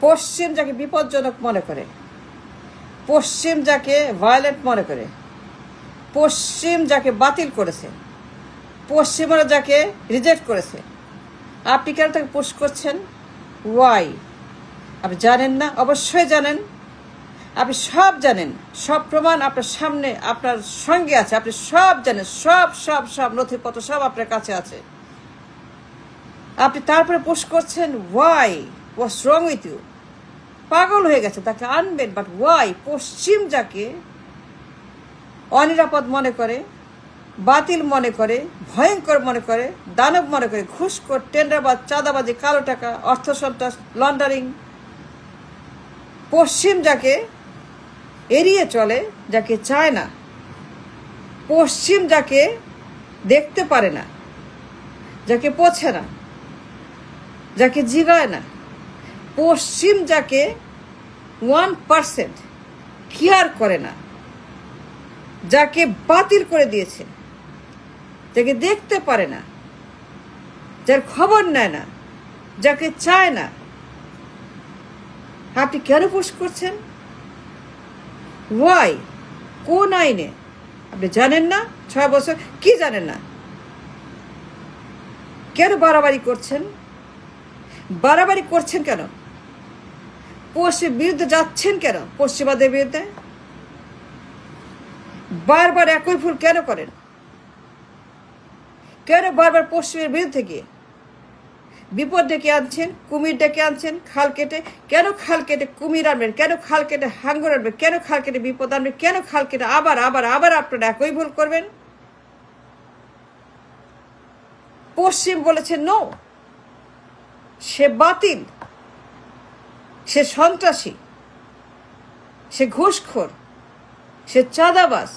পশ্চিম যাকে বিপজ্জনক মনে করে, পশ্চিম যাকে ভায়োলেন্ট মনে করে, পশ্চিম যাকে বাতিল করেছে, পশ্চিমরা যাকে রিজেক্ট করেছে, আপনি কেন তাকে পুশ করছেন? ওয়াই? আপনি জানেন না? অবশ্যই জানেন। আপনি সব জানেন, সব প্রমাণ আপনার সামনে, আপনার সঙ্গে আছে, আপনি সব জানেন, সব সব সব নথিপত্র সব আপনার কাছে আছে। আপনি তারপরে পুশ করছেন। Why? What's wrong with you? পাগল হয়ে গেছে, তাকে আনবেন। But why? পশ্চিম যাকে অনিরাপদ মনে করে, বাতিল মনে করে, ভয়ঙ্কর মনে করে, দানব মনে করে, ঘুষখোর, টেন্ডারবাজ, চাঁদাবাজি, কালো টাকা, অর্থ সন্ত্রাস, লন্ডারিং, পশ্চিম যাকে এড়িয়ে চলে, যাকে চায় না, পশ্চিম যাকে দেখতে পারে না, যাকে পোছে না, যাকে জিগায় না, পশ্চিম যাকে 1% কেয়ার করে না, যাকে বাতিল করে দিয়েছে, যাকে দেখতে পারে না, যার খবর নেয় না, যাকে চায় না, আপনি কেন পুশ করছেন? ওয়াই? কোন আইনে? আপনি জানেন না? 6 বছর কি জানেন না? কেন বাড়াবাড়ি করছেন? বাড়াবাড়ি করছেন কেন? পশ্চিম বিরুদ্ধে যাচ্ছেন কেন? পশ্চিমাদের বিরুদ্ধে বারবার একই ভুল কেন করেন? কেন বারবার পশ্চিমের বিরুদ্ধে গিয়ে বিপদ ডেকে আনছেন, কুমির ডেকে আনছেন, খাল কেটে? কেন খাল কেটে কুমির আনবেন? কেন খাল কেটে হাঙ্গর আনবেন? কেন খাল কেটে বিপদ আনবেন? কেন খাল কেটে আবার আবার আবার আপনারা একই ভুল করবেন? পশ্চিম বলেছে নো, সে বাতিল, সে সন্ত্রাসী, সে ঘুষখোর, সে চাঁদাবাজ,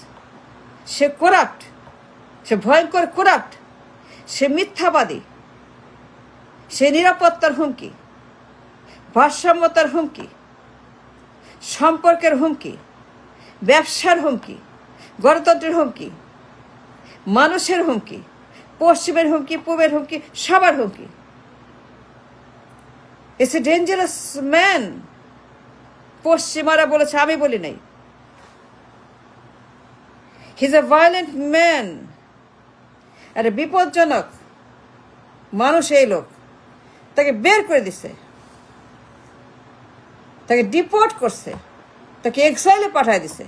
সে করাপ্ট, সে ভয়ঙ্কর করাপ্ট, সে মিথ্যাবাদী, সে নিরাপত্তার হুমকি, ভারসাম্যতার হুমকি, সম্পর্কের হুমকি, ব্যবসার হুমকি, গণতন্ত্রের হুমকি, মানুষের হুমকি, পশ্চিমের হুমকি, পূবের হুমকি, সবার হুমকি। It's a dangerous man. পশ্চিমারা বলেছে, আমি বলি নাই। He is a violent man. একটা বিপজ্জনক মানুষ এই লোক। তাকে বের করে দিছে, তাকে ডিপোর্ট করছে, তাকে এক্সাইলে পাঠায় দিছে,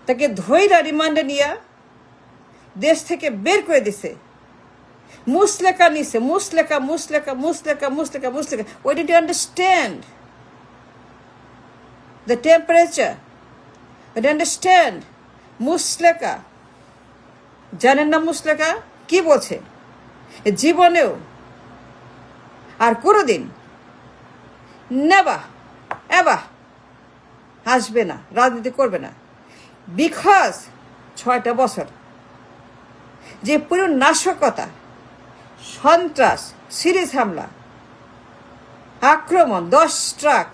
তাকে ধৈর্য রিমান্ডে নিয়ে দেশ থেকে বের করে দিছে। মুসলেকা নিছে, মুসলেকা মুসলেকা মুসলেকা মুসলেকা মুসলেকা। ওই did you understand the temperature? ওই আন্ডারস্ট্যান্ড মুসলেকা? জানেন না মুসলেকা কি বলছে? জীবনেও আর কোনোদিন নেবা এবা আসবে না, রাজনীতি করবে না। বিকজ 6টা বছর যে পুরো নাশকতা, সন্ত্রাস, সিরিজ হামলা, আক্রমণ, 10 ট্রাক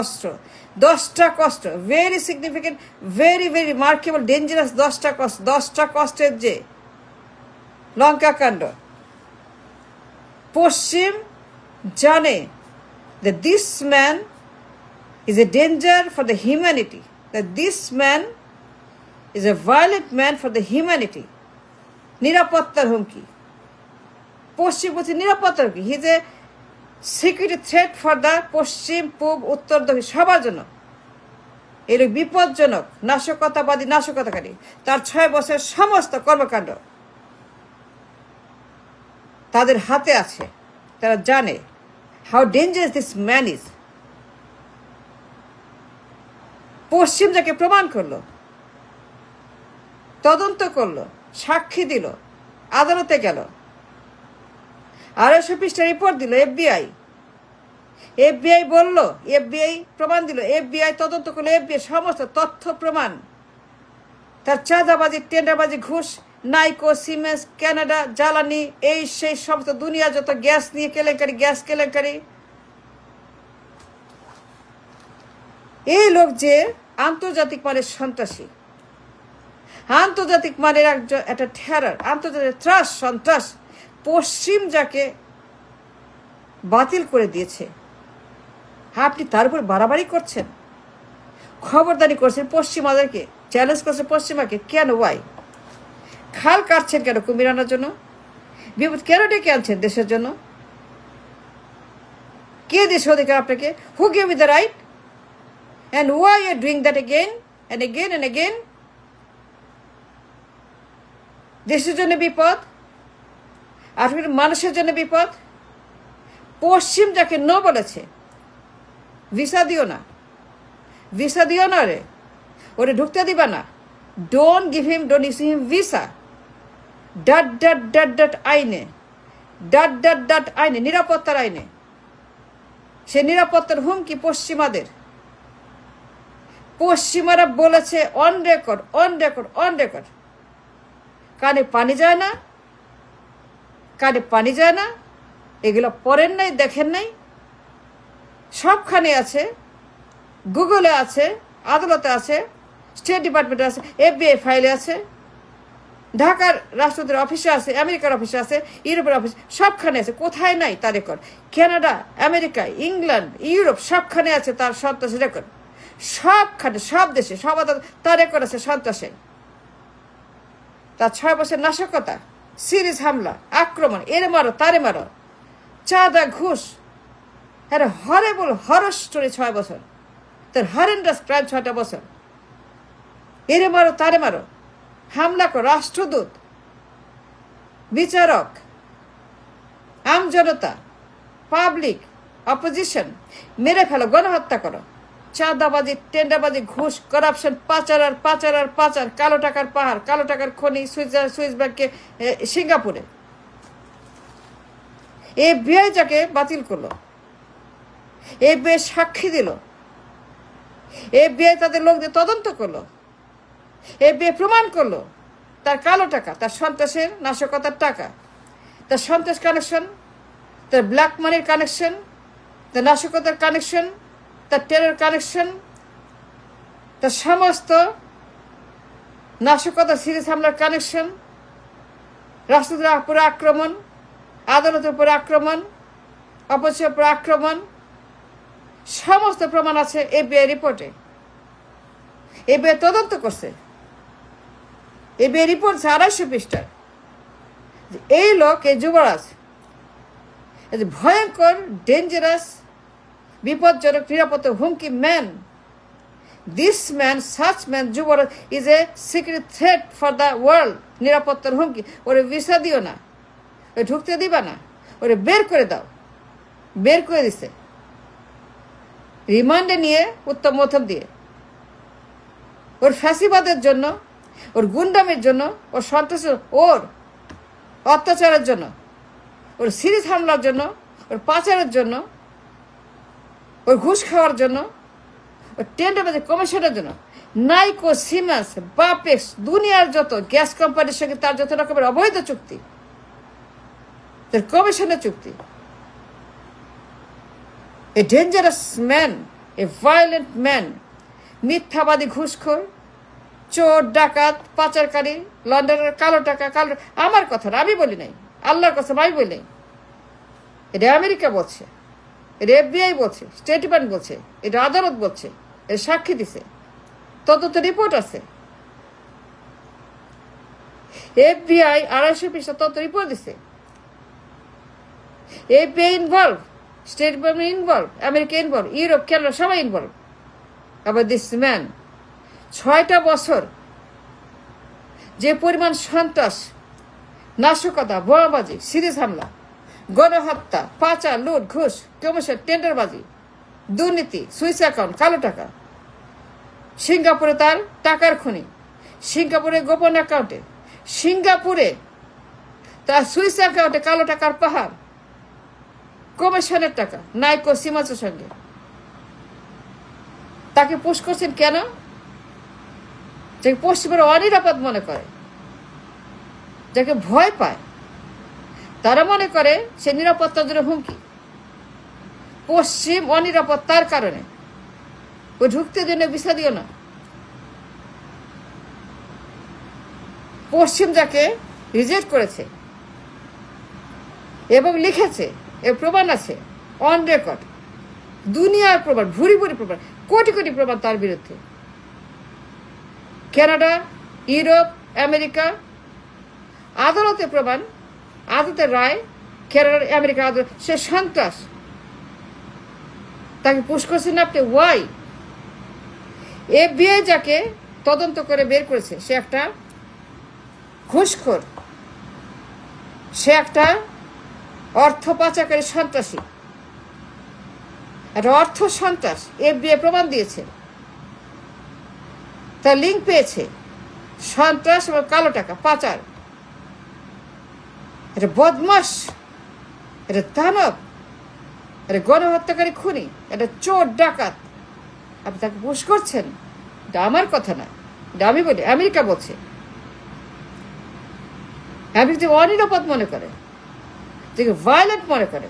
অস্ত্র, 10 ট্রাক অস্ত্র, very significant, very very remarkable, dangerous 10 truck অস্ত্রের যে লঙ্কা কাণ্ড। পশ্চিম জানে that this man is a danger for the humanity, that this man is a violent man for the humanity. নিরাপত্তার হুমকি। পশ্চিম বলছে নিরাপত্তার হুমকি। He is a security threat for the পশ্চিম, পূব, উত্তর, দক্ষিণ, সবার জন্য। এর বিপজ্জনক নাশকতাবাদী, নাশকতাকারী। তার 6 বছর সমস্ত কর্মকাণ্ড তাদের হাতে আছে। তারা জানে how dangerous this man is. পশ্চিম যাকে প্রমাণ করলো, তদন্ত করলো, সাক্ষী দিল, আদালতে গেল, 250 পৃষ্ঠা রিপোর্ট দিল এফবিআই বলল, এফবিআই প্রমাণ দিল, এফবিআই তদন্ত করলো, এফবিআই সমস্ত তথ্য প্রমাণ, তার চাঁদাবাজি, টেন্ডারবাজি, ঘুষ, নাইকো, সিমেন্স, কানাডা, জ্বালানি, এই সেই সমস্ত দুনিয়া যত গ্যাস নিয়ে কেলেঙ্কারি, গ্যাস কেলেঙ্কারি। এই লোক যে আন্তর্জাতিক মানের সন্ত্রাসী, আন্তর্জাতিক মানের একটা টেরর, আন্তর্জাতিক ত্রাস, সন্ত্রাস। পশ্চিম যাকে বাতিল করে দিয়েছে, আপনি তার উপর বাড়াবাড়ি করছেন, খবরদারি করছেন, পশ্চিমাদেরকে চ্যালেঞ্জ করছেন, পশ্চিমাকে। কেন? ওয়াই? খাল কাটছেন কেন? কুমির আনার জন্য? বিপদ কেন ডেকে আনছেন দেশের জন্য? কে দেশ অধিকার আপনাকে? Who gave you the right? And why you are doing that again and again and again? দেশের জন্য বিপদ, আফ্রিকার মানুষের জন্য বিপদ। পশ্চিম যাকে নো বলেছে, ভিসা দিও না, ভিসা দিও না রে, ওরে ঢুকতে দিবা না, don't give him, don't issue him visa. Dot dot dot dot আইনে, ডট ডট ডট আইনে, নিরাপত্তার আইনে। সে নিরাপত্তার হুমকি পশ্চিমাদের। পশ্চিমারা বলেছে on record, on record, on record. কানে পানি যায় না, কানে পানি যায় না, এগুলো পড়েন নাই, দেখেন নাই? সবখানে আছে, গুগলে আছে, আদালতে আছে, স্টেট ডিপার্টমেন্টে আছে, FBI ফাইলে আছে, ঢাকার রাষ্ট্রপতির অফিসে আছে, আমেরিকার অফিসে আছে, ইউরোপের অফিস, সবখানে আছে। কোথায় নাই তার record? Canada, America, England, Europe সবখানে আছে তার সন্ত্রাসী রেকর্ড। সবখানে, সব দেশে, সব তার রেকর্ড আছে সন্ত্রাসে। তার 6 বছর নাশকতা, সিরিজ হামলা, আক্রমণ, এরে মারো তারে মারো, চাঁদা, ঘুষ, হ্যাঁ, হরেবল হরর স্টোরি 6 বছর, তার হরেন্ডাস ক্রাইম 6টা বছর। এরে মারো তারে মারো, হামলা করো, রাষ্ট্রদূত, বিচারক, আমজনতা, পাবলিক, অপোজিশন, মেরে ফেলো, গণহত্যা করো, চাঁদাবাজি, টেন্ডারবাজি, ঘুষ, করাপশন, পাচার আর পাচার আর পাচার, কালো টাকার পাহাড়, কালো টাকার খনি, সুইস ব্যাংকে, সিঙ্গাপুরে। FBI যাকে বাতিল করলো, FBI সাক্ষী দিল, FBI তাদের লোকদের তদন্ত করলো, FBI প্রমাণ করলো তার কালো টাকা, তার সন্ত্রাসের নাশকতার টাকা, তার সন্ত্রাস কানেকশন, তার ব্ল্যাক মানির কানেকশন, তার নাশকতার কানেকশন, তার টেরর কানেকশন, তার সমস্ত নাশকতা, সিরিজ হামলার কানেকশন, রাষ্ট্রদের উপরে আক্রমণ, আদালতের উপরে আক্রমণ, অপরাধের উপরে আক্রমণ, সমস্ত প্রমাণ আছে FBI রিপোর্টে। FBI তদন্ত করছে, FBI রিপোর্ট 250 পৃষ্ঠার। এই লোক, এই যুবরাজ, ভয়ঙ্কর, ডেঞ্জারাস, বিপজ্জনক, নিরাপত্তা হুমকি man. This man, such man, Yuvraj is a secret threat for the world. নিরাপত্তার হুমকি। ওরে ভিসা দিও না, ওরে ঢুকতে দিবা না, ওরে বের করে দাও। বের করে দিছে রিমান্ডে নিয়ে, উত্তম মধ্যম দিয়ে। ওর ফ্যাসিবাদের জন্য, ওর গুন্ডামের জন্য, ওর সন্ত্রাসের, ওর অত্যাচারের জন্য, ওর সিরিজ হামলার জন্য, ওর পাচারের জন্য, ওর ঘুষ খাওয়ার জন্য, ওর টেন্ডারবাজি কমিশনের জন্য, নাইকো, সিমেন্স, বাপেক্স, দুনিয়ার যত গ্যাস কোম্পানির সঙ্গে তার যত রকমের অবৈধ চুক্তি, তার কমিশনের চুক্তি। A dangerous man, A violent man, মিথ্যাবাদী, ঘুষখোর, চোর, ডাকাত, পাচারকারী, লন্ডনের কালো টাকা, কালো। আমার কথা না, আমি বলি নাই, আল্লাহর কথা আমি বলি নাই। এটা আমেরিকা বলছে, এটা FBI বলছে, স্টেট ডিপার্টমেন্ট বলছে, এটা আদালত বলছে, এটা সাক্ষী দিছে, তদন্ত রিপোর্ট আছে। FBI 250 পৃষ্ঠা তদন্ত রিপোর্ট দিছে। FBI involve, state department involve, America involve, Europe, Canada সবাই ইনভলভ। আবার দিস ম্যান 6টা বছর যে পরিমাণ সন্ত্রাস, নাশকতা, বোমাবাজি, সিরিজ হামলা, গণহত্যা, পাচার, লুট, ঘুষ, কমিশন, টেন্ডারবাজি, দুর্নীতি, সুইস অ্যাকাউন্ট, কালো টাকা, সিঙ্গাপুরে তার টাকার খনি, সিঙ্গাপুরে গোপন অ্যাকাউন্টে, সিঙ্গাপুরে তার সুইস অ্যাকাউন্টে কালো টাকার পাহাড়, কমিশনের টাকা, নাইকো, সিমেন্সের সঙ্গে। তাকে পুশ করছেন কেন? যে পশ্চিমেরা অনিরাপদ মনে করে, যাকে ভয় পায়, তারা মনে করে সে নিরাপত্তার জন্য হুমকি। পশ্চিম অনিরাপত্তার কারণে ও ঢুকতে জন্য ভিসা দিও না। পশ্চিম যাকে রিজেক্ট করেছে এবং লিখেছে, এর প্রমাণ আছে, অন রেকর্ড, দুনিয়ার প্রমাণ, ভুরি ভুরি প্রমাণ, কোটি কোটি প্রমাণ তার বিরুদ্ধে। কানাডা, ইউরোপ, আমেরিকা আদালতে প্রমাণ, আদালতের রায়, কানাডা, আমেরিকা আদালত, সে সন্ত্রাস। তাকে পুশ করছেন আপনি, ওয়াই? FBI যাকে তদন্ত করে বের করেছে সে একটা ঘুষখোর, সে একটা অর্থ পাচারকারী সন্ত্রাসী, একটা অর্থ সন্ত্রাস। FBI প্রমাণ দিয়েছে, তার লিঙ্ক পেয়েছে সন্ত্রাস এবং কালো টাকা পাচার। এটা বদমাস, এটা দানব, এটা গণহত্যাকারী খুনি, এটা চোর ডাকাত। আপনি তাকে পুশ করছেন? এটা আমার কথা না, এটা আমি বলি, আমেরিকা বলছে। আমেরিকা যে অনিরাপদ মনে করে, যে ভায়োলেন্ট মনে করে,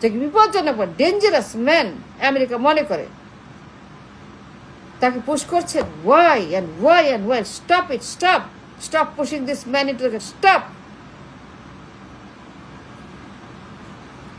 যে বিপজ্জনক, ডেঞ্জারাস ম্যান আমেরিকা মনে করে, তাকে পুশ করছেন। Why and why and why? Stop it, stop, stop pushing this man into the, stop.